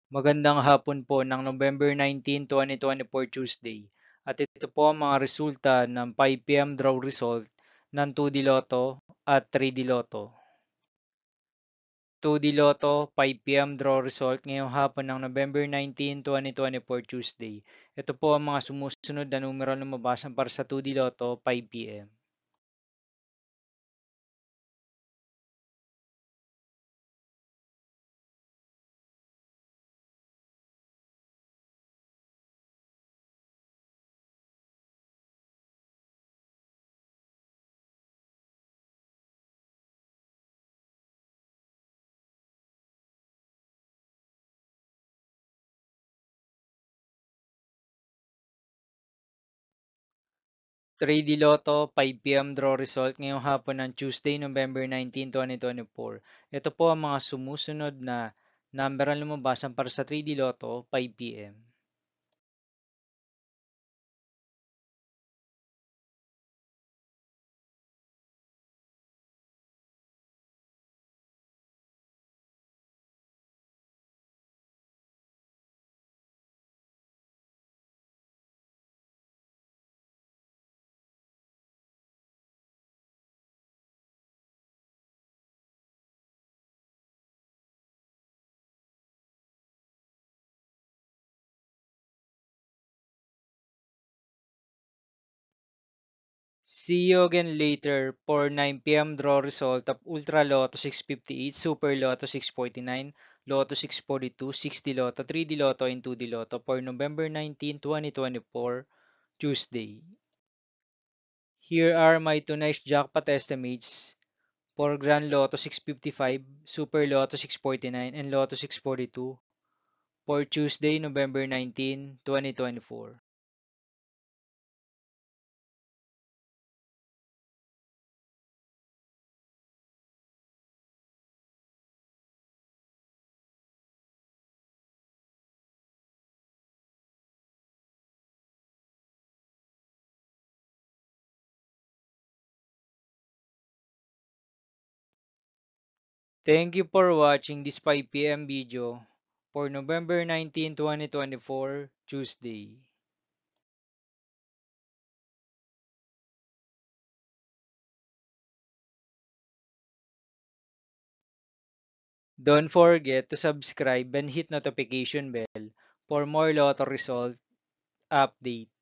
Magandang hapon po ng November 19, 2024 Tuesday. At ito po ang mga resulta ng 5 p.m. draw result ng 2D Lotto at 3D Lotto. 2D Lotto 5 p.m. draw result ngayong hapon ng November 19, 2024 Tuesday. Ito po ang mga sumusunod na numero na lumabasan para sa 2D Lotto 5 p.m. 3D Lotto 5 p.m. draw result ngayong hapon ng Tuesday, November 19, 2024. Ito po ang mga sumusunod na number ang lumabasan para sa 3D Lotto 5 p.m. 'See you again later for 9 p.m. draw result of Ultra Lotto 658, Super Lotto 649, Lotto 642, 60 Lotto, 3D Lotto, and 2D Lotto for November 19, 2024, Tuesday. Here are my tonight's jackpot estimates for Grand Lotto 655, Super Lotto 649, and Lotto 642 for Tuesday, November 19, 2024. Thank you for watching this 5 p.m. video for November 19, 2024, Tuesday. Don't forget to subscribe and hit notification bell for more lotto result update.